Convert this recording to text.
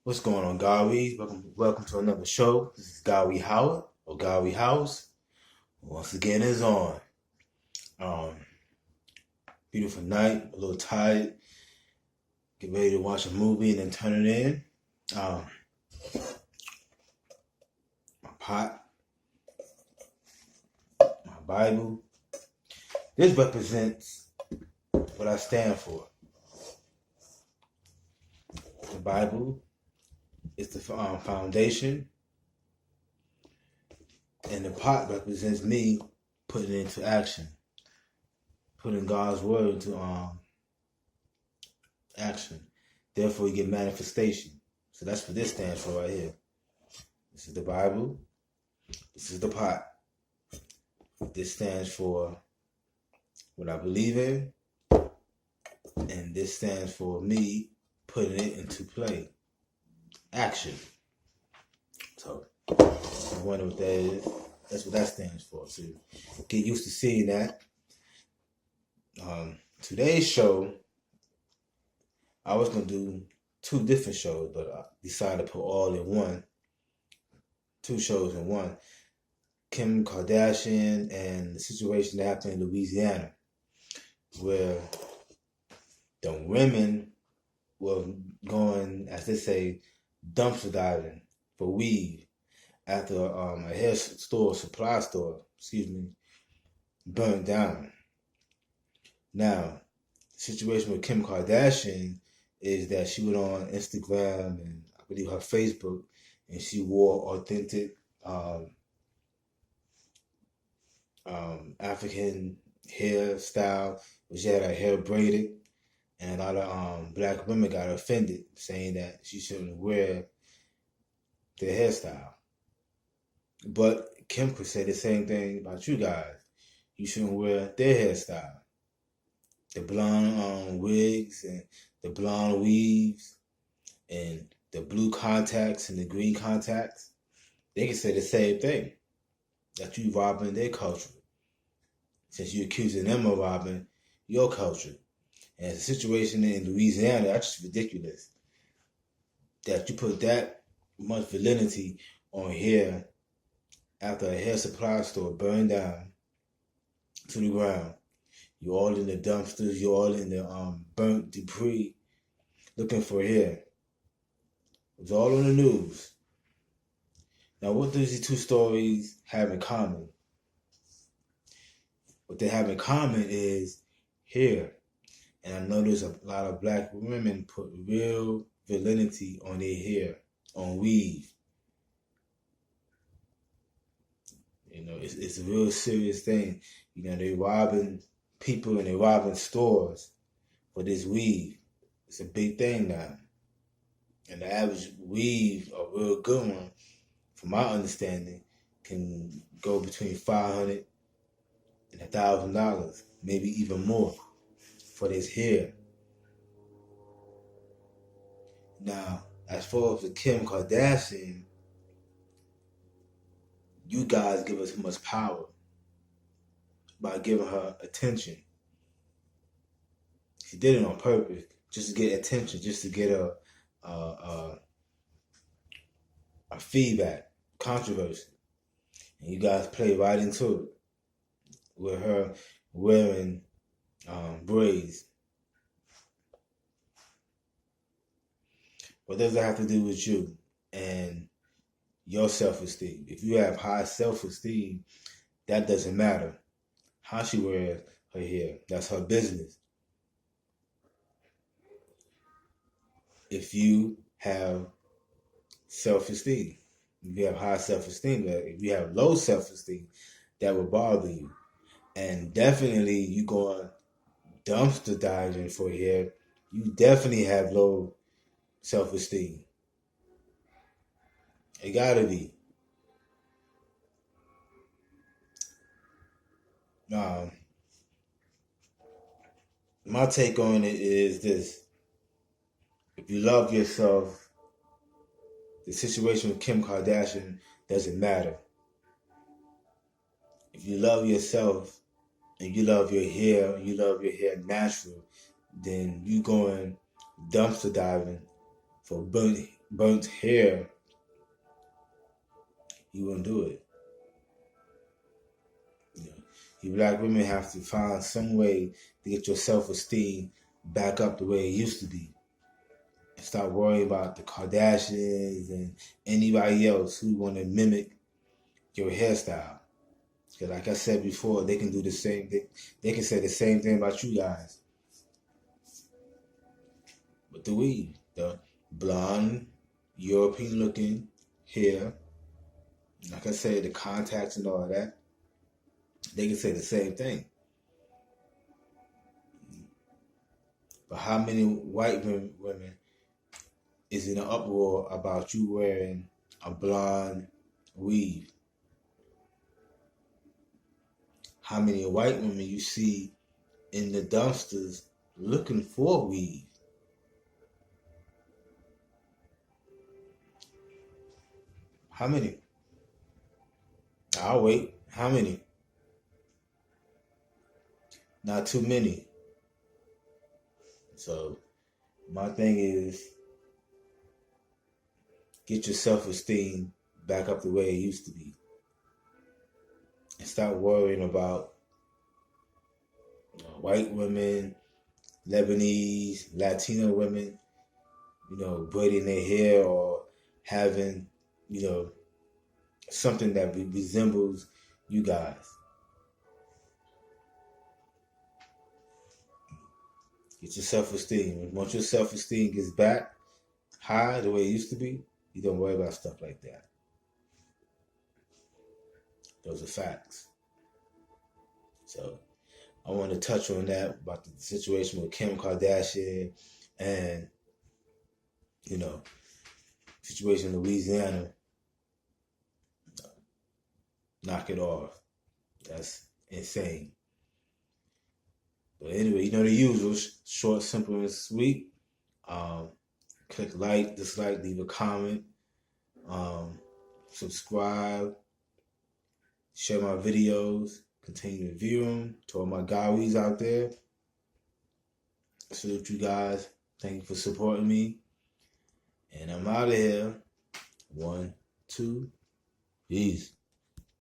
What's going on, Godwe? Welcome to another show. This is Godwe Howard or Godwe House. Once again, it's on. Um, Beautiful night. A little tired. Get ready to watch a movie and then turn it in. Um, my pot, my Bible. This represents what I stand for. The Bible is the foundation, and the pot represents me putting it into action, putting God's word into action. Therefore, you get manifestation. So that's what this stands for right here. This is the Bible. This is the pot. This stands for what I believe in. And this stands for me putting it into play. Action. So, I wonder what that is. That's what that stands for. So, get used to seeing that. Today's show, I was going to do two different shows, but I decided to put all in one. Two shows in one. Kim Kardashian and the situation that happened in Louisiana, where the women were going, as they say, dumpster diving for weed after a hair store, supply store, burned down. Now, the situation with Kim Kardashian is that she went on Instagram and I believe her Facebook, and she wore authentic African hairstyle, but she had her hair braided, and a lot of black women got offended, saying that she shouldn't wear the hairstyle. But Kim could say the same thing about you guys. You shouldn't wear their hairstyle. The blonde wigs and the blonde weaves and the blue contacts and the green contacts, they can say the same thing, that you robbing their culture, since you're accusing them of robbing your culture. And the situation in Louisiana, that's just ridiculous, that you put that much validity on hair after a hair supply store burned down to the ground. You're all in the dumpsters, you're all in the burnt debris looking for hair. It's all on the news. Now, what do these two stories have in common? What they have in common is hair. And I know there's a lot of black women put real validity on their hair, on weave. You know, it's a real serious thing. You know, they're robbing people and they're robbing stores for this weave. It's a big thing now. And the average weave, a real good one, from my understanding, can go between $500 and $1,000, maybe even more, for this hair. Now, as far as the Kim Kardashian, you guys give us too much power by giving her attention. She did it on purpose, just to get attention, just to get a feedback, controversy. And you guys play right into it with her wearing braids. What does that have to do with you and your self-esteem? If you have high self-esteem, that doesn't matter how she wears her hair. That's her business. If you have self-esteem, if you have high self-esteem, if you have low self-esteem, that will bother you. And definitely you going dumpster diving for hair, you definitely have low self-esteem. It gotta be. My take on it is this. If you love yourself, the situation with Kim Kardashian doesn't matter. If you love yourself and you love your hair natural, then you going dumpster diving for burnt burnt hair, you wouldn't do it. You know, you black women have to find some way to get your self-esteem back up the way it used to be. And stop worrying about the Kardashians and anybody else who want to mimic your hairstyle. Because like I said before, they can do the same thing. They can say the same thing about you guys. But the weave, the blonde, European looking hair, like I said, the contacts and all that, they can say the same thing. But how many white women is in an uproar about you wearing a blonde weave? How many white women you see in the dumpsters looking for weave? How many? I'll wait. How many? Not too many. So my thing is get your self-esteem back up the way it used to be. And stop worrying about white women, Lebanese, Latino women, braiding their hair or having, something that resembles you guys. Get your self-esteem. Once your self-esteem gets back high the way it used to be, you don't worry about stuff like that. Those are facts. So I want to touch on that about the situation with Kim Kardashian and, situation in Louisiana. Knock it off. That's insane. But anyway, the usual, short, simple, and sweet. Click like, dislike, leave a comment, subscribe, share my videos, continue to view them. To all my Godwes out there, salute you guys. Thank you for supporting me. And I'm out of here. 1, 2, peace.